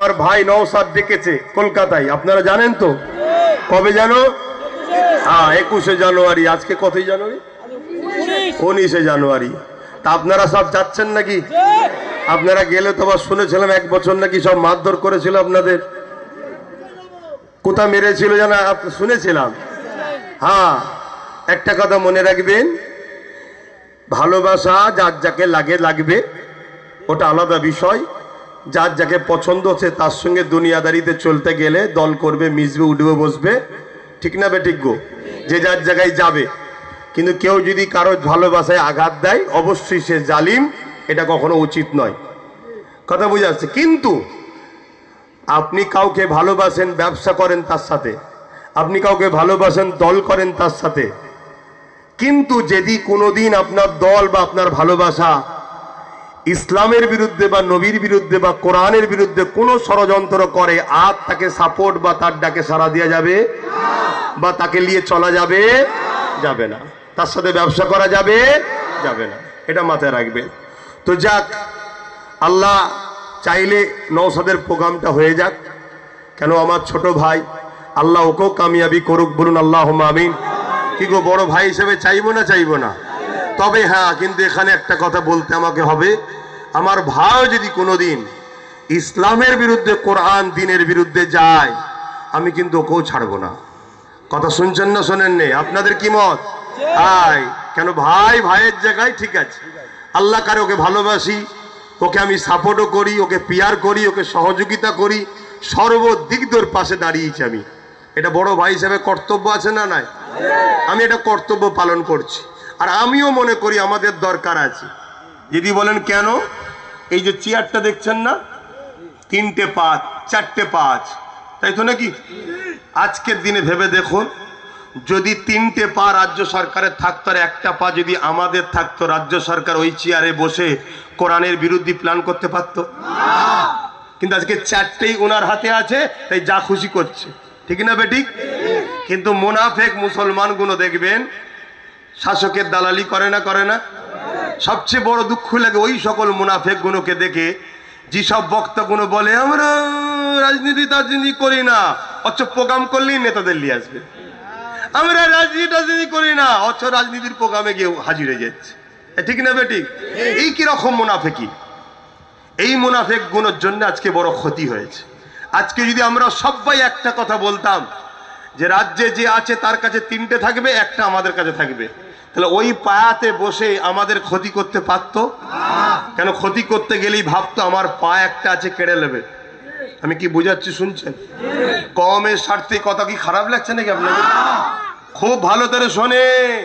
আর ভাই নওশাদ ডেকেছে কলকাতায়, আপনারা জানেন তো? কবে জানো? হ্যাঁ, 21শে জানুয়ারি। আজকে কতই জানুয়ারি? 19শে জানুয়ারি। তা আপনারা সব যাচ্ছেন নাকি? আপনারা গেলে তো আবার শুনেছিলাম 1 বছর নাকি সব মারধর করেছিল আপনাদের, কোথা মেরেছিল জানা শুনেছিলাম। হ্যাঁ, একটা কথা মনে রাখবেন, ভালোবাসা যার যাকে লাগবে ওটা আলাদা বিষয়। যার যাকে পছন্দ হচ্ছে তার সঙ্গে দুনিয়াদারিতে চলতে গেলে দল করবে, মিশবে, উঠবে, বসবে, ঠিক না বেঠিক গো? যে যার জায়গায় যাবে। কিন্তু কেউ যদি কারো ভালোবাসায় আঘাত দেয় অবশ্যই সে জালিম, এটা কখনো উচিত নয়। কথা বুঝে আসছে? কিন্তু আপনি কাউকে ভালোবাসেন, ব্যবসা করেন তার সাথে, আপনি কাউকে ভালোবাসেন, দল করেন তার সাথে, কিন্তু যদি কোনোদিন আপনার দল বা আপনার ভালোবাসা ইসলামের বিরুদ্ধে বা নবীর বিরুদ্ধে বা কোরআনের বিরুদ্ধে কোনো ষড়যন্ত্র করে, আর তাকে সাপোর্ট বা তার ডাকে সাড়া দেওয়া যাবে বা তাকে নিয়ে চলা যাবে যাবে না, তার সাথে ব্যবসা করা যাবে যাবে না, এটা মাথায় রাখবেন। তো যাক, আল্লাহ চাইলে নওশাদের প্রোগ্রামটা হয়ে যাক। কেন, আমার ছোট ভাই, আল্লাহ ওকেও কামিয়াবি করুক, বলুন আল্লাহুম্মা আমিন। কি গো, বড় ভাই হিসেবে চাইবো না চাইবো না? তবে হ্যাঁ, কিন্তু এখানে একটা কথা বলতে আমাকে হবে, আমার ভাই যদি কোনোদিন ইসলামের বিরুদ্ধে, কোরআন দ্বীনের বিরুদ্ধে যায়, আমি কিন্তু ওকেও ছাড়বো না। কথা শুনছেন না শোনেন নে? আপনাদের কি মত? ভাই, কেন ভাই ভাইয়ের জায়গায় ঠিক আছে। আল্লাহ কারে ওকে ভালোবাসি, ওকে আমি সাপোর্টও করি, ওকে পিয়ার করি, ওকে সহযোগিতা করি, সর্বদিক তোর পাশে দাঁড়িয়েছি আমি। এটা বড় ভাই হিসেবে কর্তব্য আছে না নাই? আমি এটা কর্তব্য পালন করছি। আর আমিও মনে করি আমাদের দরকার আছে। যদি বলেন কেন, এই যে চেয়ারটা দেখছেন না, 3টে পা 4টে পা, তাই তো নাকি? আজকের দিনে ভেবে দেখুন, যদি 3টে পা রাজ্য সরকারের থাকতো আর একটা পা যদি আমাদের থাকতো, রাজ্য সরকার ওই চেয়ারে বসে কোরআনের বিরুদ্ধে প্ল্যান করতে পারতো? কিন্তু আজকে 4টেই ওনার হাতে আছে, তাই যা খুশি করছে, ঠিক না বেঠিক? কিন্তু মুনাফেক মুসলমানগুলো দেখবেন শাসকের দালালি করে না করে না? সবচেয়ে বড় দুঃখ লাগে ওই সকল মুনাফেক গুলোকে দেখে, যেসব বক্তাগুলো বলে আমরা রাজনীতি করি না, অথচ প্রোগ্রাম করলেই নেতাদের নিয়ে আসবে। আমরা রাজনীতি করি না, অথচ রাজনীতির প্রোগ্রামে গিয়ে হাজির হয়ে যাচ্ছে, ঠিক না বেঠিক? এই কিরকম মুনাফেকি? এই মুনাফেক গুলোর জন্য আজকে বড় ক্ষতি হয়েছে। আজকে যদি আমরা সবাই একটা কথা বলতাম যে রাজ্যে যে আছে তার কাছে 3টে থাকবে, একটা আমাদের কাছে থাকবে, তাহলে ওই পায়াতে বসে আমাদের ক্ষতি করতে পারতো? কেন, ক্ষতি করতে গেলেই ভাবতো আমার পা একটা আছে, কেড়ে নেবে। আমি কি বুঝাচ্ছি শুনছেন? কমের স্বার্থে কথা কি খারাপ লাগছে নাকি আপনাদের? খুব ভালো করে শোনেন।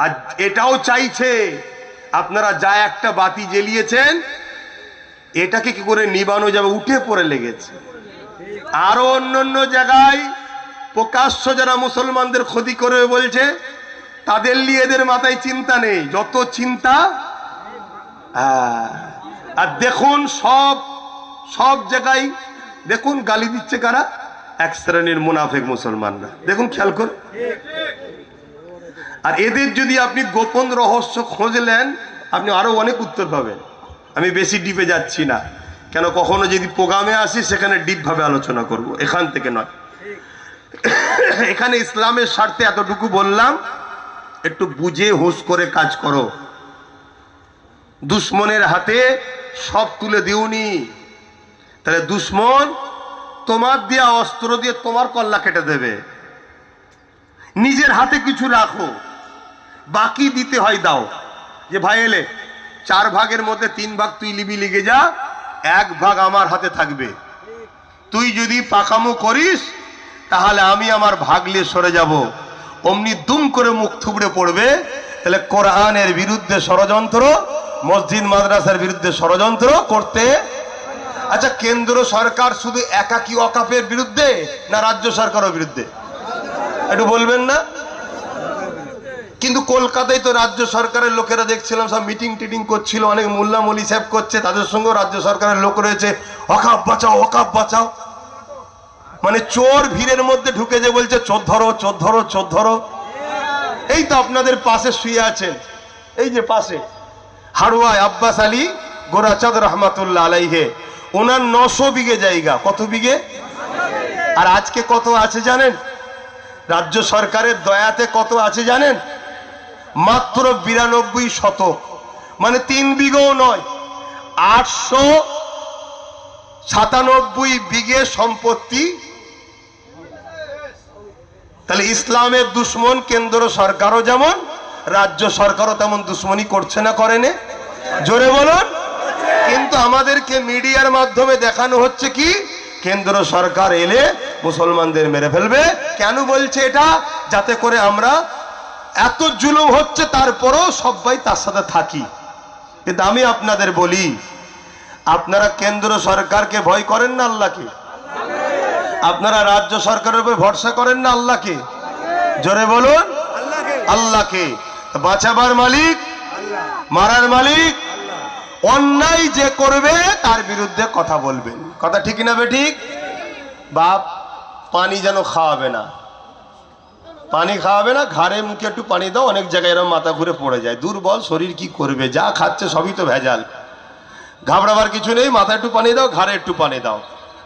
আর এটাও চাইছে আপনারা যা একটা বাতি জ্বালিয়েছেন, এটাকে কি করে নিবানো যাবে, উঠে পড়ে লেগেছে। আরো অন্য জায়গায় প্রকাশ্য যারা মুসলমানদের ক্ষতি করে বলছে, তাদের নিয়ে এদের মাথায় চিন্তা নেই, যত চিন্তা। আর দেখুন সব জায়গায় দেখুন গালি দিচ্ছে কারা? এক শ্রেণীর মুনাফেক মুসলমানরা। দেখুন, খেয়াল করুন। আর এদের যদি আপনি গোপন রহস্য খোঁজলেন, আপনি আরো অনেক উত্তর পাবেন। আমি বেশি ডিপে যাচ্ছি না, কেন কখনো যদি প্রোগ্রামে আসি সেখানে ডিপ ভাবে আলোচনা করব, এখান থেকে নয়। এখানে ইসলামের স্বার্থে এতটুকু বললাম, একটু বুঝে হুঁশ করে কাজ করো। দুশ্মনের হাতে সব তুলে দিওনি, তাহলে দুশ্মন তোমার দেয়া অস্ত্র দিয়ে তোমার কল্লা কেটে দেবে। নিজের হাতে কিছু রাখো, বাকি দিতে হয় দাও। যে ভাই এলে 4 ভাগের মধ্যে 3 ভাগ তুই লিবি, লিগে যা, 1 ভাগ আমার হাতে থাকবে। তুই যদি পাকামো করিস তাহলে আমি আমার ভাগ নিয়ে সরে যাব। অমনি দুম করে মুখ থুবড়ে পড়বে। তাহলে কোরআনের বিরুদ্ধে ষড়যন্ত্র, মসজিদ মাদ্রাসার বিরুদ্ধে ষড়যন্ত্র করতে। আচ্ছা, কেন্দ্র সরকার শুধু একাকী ওয়াকাফের বিরুদ্ধে না রাজ্য সরকারের বিরুদ্ধে? একটু বলবেন না? কিন্তু কলকাতায় তো রাজ্য সরকারের লোকেরা দেখছিলাম সব মিটিং করছিল, অনেক মোল্লা মলি সাহেব করছে, তাদের সঙ্গেও রাজ্য সরকারের লোক রয়েছে। ওয়াকাফ বাঁচাও, ওয়াকাফ বাঁচাও, মানে চোর ভিড়ের মধ্যে ঢুকে যে বলছে চোর ধরো, চোর ধরো, চোর ধরো। এই তো আপনাদের পাশে শুয়ে আছেন, এই যে পাশে হাড়ুয়ায় আব্বাস আলী গোরাচাঁদ রহমাতুল্লাহ আলাইহে, ওনার 900 বিঘে জায়গা। কত বিঘে? আর আজকে কত আছে জানেন? রাজ্য সরকারের দয়াতে কত আছে জানেন? মাত্র 92 শতক, মানে 3 বিঘেও নয়, 897 বিঘে সম্পত্তি। তাহলে ইসলামের দুশ্মন কেন্দ্র সরকারও যেমন, রাজ্য সরকারও তেমন দুশ্মনী করছে না, করেনি? জোরে বলুন। কিন্তু আমাদেরকে মিডিয়ার মাধ্যমে দেখানো হচ্ছে কি কেন্দ্র সরকার এলে মুসলমানদের মেরে ফেলবে। কেন বলছে এটা? যাতে করে আমরা, এত জুলুম হচ্ছে তারপরও সবাই তার সাথে থাকি। কিন্তু আমি আপনাদের বলি, আপনারা কেন্দ্র সরকারকে ভয় করেন না আল্লাহকে? আপনারা রাজ্য সরকারের উপর ভরসা করেন না আল্লাহকে? জোরে বলুন, আল্লাহকে। বাঁচাবার মালিক, মারার মালিক। অন্যায় যে করবে তার বিরুদ্ধে কথা বলবেন। কথা ঠিক না বেঠিক? বাপ পানি যেন খাওয়াবে না, পানি খাওয়াবে না, ঘাড়ে মুখে একটু পানি দাও। অনেক জায়গায় এরকম মাথা ঘুরে পড়ে যায়, দুর্বল শরীর, কি করবে? যা খাচ্ছে সবই তো ভেজাল। ঘাবড়াবার কিছু নেই, মাথায় একটু পানি দাও, ঘাড়ে একটু পানি দাও,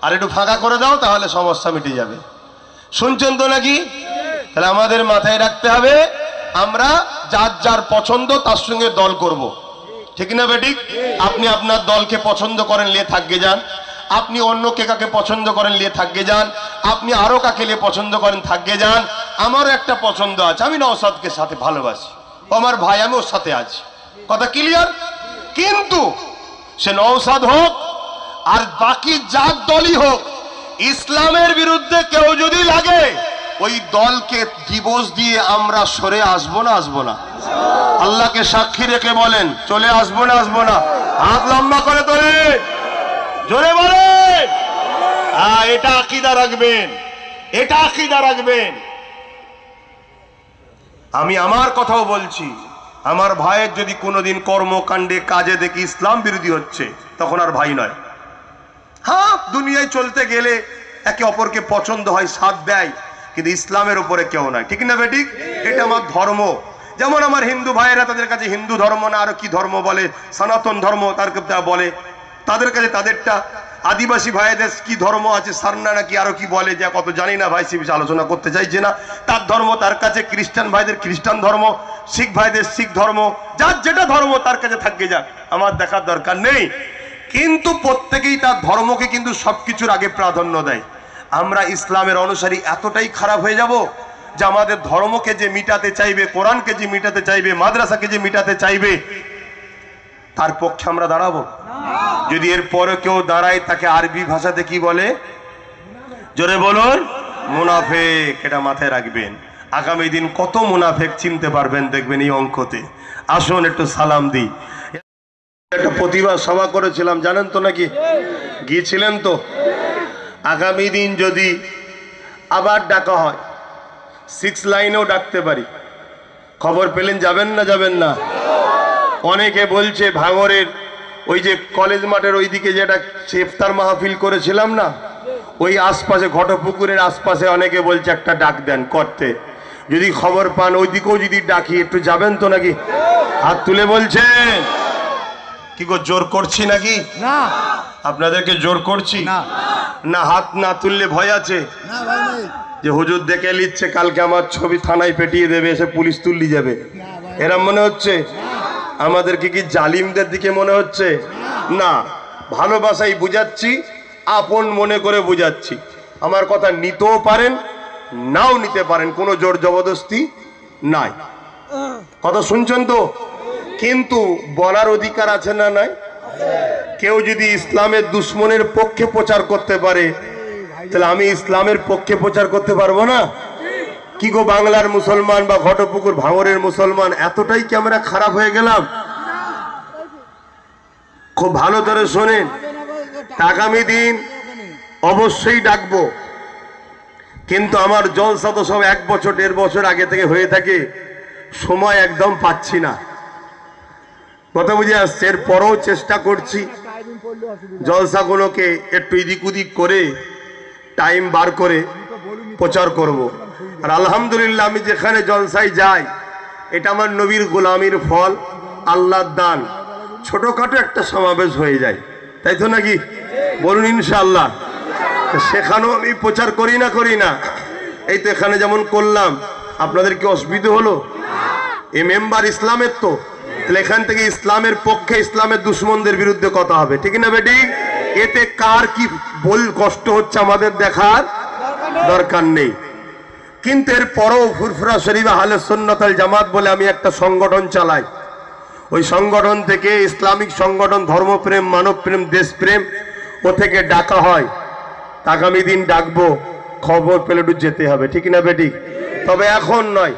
আর একটু ফাঁকা করে দাও, তাহলে সমস্যা মিটে যাবে। শুনছেন তো নাকি? তাহলে আমাদের মাথায় রাখতে হবে, আমরা যার যার পছন্দ তার সঙ্গে দল করব। ঠিক না বেঠিক? আপনি আপনার দলকে পছন্দ করেন, নিয়ে থাকবে যান। আপনি অন্য কে কাকে পছন্দ করেন, নিয়ে থাকবে যান। আপনি আরো কাকে নিয়ে পছন্দ করেন, থাকবে যান। আমারও একটা পছন্দ আছে, আমি নওশাদকে সাথে ভালোবাসি, আমার ভাই, আমি ওর সাথে আছি। কথা ক্লিয়ার? কিন্তু সে নওশাদ হোক আর বাকি যার দলই হোক, ইসলামের বিরুদ্ধে কেউ যদি লাগে, ওই দলকে ডিভোর্স দিয়ে আমরা সরে আসবো না? আসবো না? আল্লাহকে সাক্ষী রেখে বলেন, চলে আসবো না? আসবো না? হাত লম্বা করে তোলে, জোরে বলেন। এটা আকীদা রাখবেন, এটা আকীদা রাখবেন। আমি আমার কথাও বলছি, আমার ভাইয়ের যদি কোনোদিন কর্মকাণ্ডে কাজে দেখি ইসলাম বিরোধী হচ্ছে, তখন আর ভাই নয়। হ্যাঁ, দুনিয়ায় চলতে গেলে একে অপরকে পছন্দ হয়, সাথ দেয়, কিন্তু ইসলামের উপরে কেউ নয়। ঠিক না বেঠিক? এটা আমার ধর্ম। যেমন আমার হিন্দু ভাইয়েরা তাদের কাছে হিন্দু ধর্ম না আরো কি ধর্ম বলে, সনাতন ধর্ম তার বলে, তাদের কাছে তাদেরটা। আদিবাসী ভাইদের কি ধর্ম আছে, সারনা নাকি আরো কি বলে, যা কত জানি না ভাই, সে বিষয়ে আলোচনা করতে চাইছে না। তার ধর্ম তার কাছে, খ্রিস্টান ভাইদের খ্রিস্টান ধর্ম, শিখ ভাইদের শিখ ধর্ম, যার যেটা ধর্ম তার কাছে থাকবে, যাক, আমার দেখার দরকার নেই। কিন্তু প্রত্যেকেই তার ধর্মকে কিন্তু সবকিছুর আগে প্রাধান্য দেয়। আমরা ইসলামের অনুসারী এতটাই খারাপ হয়ে যাব যে আমাদের ধর্মকে যে মিটাতে চাইবে, কোরআনকে যে মিটাতে চাইবে, মাদ্রাসাকে যে মিটাতে চাইবে, তার পক্ষে আমরা দাঁড়াবো? যদি এর পরে কেউ দাঁড়ায়, তাকে আরবি ভাষাতে কি বলে? জোরে বলুন, মুনাফেক। এটা মাথায় রাখবেন। আগামী দিন কত মুনাফেক চিনতে পারবেন দেখবেন এই অঙ্কতে। আসুন একটু সালাম দিই। একটা প্রতিবাদ সভা করেছিলাম, জানেন তো নাকি? গিয়েছিলেন তো? আগামী দিন যদি আবার ডাকা হয়, 6 লাইনেও ডাকতে পারি। খবর পেলেন? যাবেন না? যাবেন না? অনেকে বলছে ভাঙরের ওই যে কলেজ মাঠের ওইদিকে যেটা ইফতার মাহফিল করেছিলাম না, ওই আশপাশে, ঘটপুকুরের আশপাশে অনেকে বলছে একটা ডাক দেন করতে। যদি খবর পান ওইদিকেও যদি ডাকি, একটু যাবেন তো নাকি? হাত তুলে বলছেন। কি গো, জোর করছি নাকি? না। আপনাদেরকে জোর করছি না? হাত না তুললে ভয় আছে যে হুজুর দেখে নিচ্ছে, কালকে আমার ছবি থানায় পেটিয়ে দেবে, এসে পুলিশ তুললি যাবে, এরম মনে হচ্ছে? আমাদেরকে কি জালিমদের দিকে মনে হচ্ছে? না, ভালোবাসাই বুঝাচ্ছি, আপন মনে করে বুঝাচ্ছি। আমার কথা নিতেও পারেন, নাও নিতে পারেন, কোনো জোর জবরদস্তি নাই। কথা শুনছেন তো? কিন্তু বলার অধিকার আছে না নাই? কেউ যদি ইসলামের দুশ্মনের পক্ষে প্রচার করতে পারে, তাহলে আমি ইসলামের পক্ষে প্রচার করতে পারবো না? কি গো, বাংলার মুসলমান বা ঘটপুকুর ভাঙরের মুসলমান এতটাই কি আমরা খারাপ হয়ে গেলাম? খুব ভালো করে শোনেন, আগামী দিন অবশ্যই ডাকবো, কিন্তু আমার জলসা তো সব 1 বছর 1.5 বছর আগে থেকে হয়ে থাকে, সময় একদম পাচ্ছি না। কথা বুঝে আসছে? এরপরও চেষ্টা করছি জলসাগুলোকে একটু এদিক ওদিক করে টাইম বার করে প্রচার করব। আর আলহামদুলিল্লাহ, আমি যেখানে জলসায় যাই, এটা আমার নবীর গোলামির ফল, আল্লাহর দান। ছোটখাটো একটা সমাবেশ হয়ে যায়, তাই তো নাকি? বলুন ইনশাআল্লাহ। সেখানেও আমি প্রচার করি না? এই তো এখানে যেমন করলাম, আপনাদের কি অসুবিধা হলো? এ মেম্বার ইসলামের তো, তাহলে এখান থেকে ইসলামের পক্ষে, ইসলামের দুশ্মনদের বিরুদ্ধে কথা হবে, ঠিক না বেটি? এতে কার কি কষ্ট হচ্ছে আমাদের দেখার দরকার নেই। কিন্তু এর পরও ফুরফুরা শরীফ আহলে সুন্নাত ওয়াল জামাত বলে আমি একটা সংগঠন চালাই। ওই সংগঠন থেকে, ইসলামিক সংগঠন, ধর্মপ্রেম, মানবপ্রেম, দেশপ্রেম, ও থেকে ডাকা হয়। আগামী দিন ডাকবো, খবর পেলে যেতে হবে, ঠিক না বেটি? তবে এখন নয়।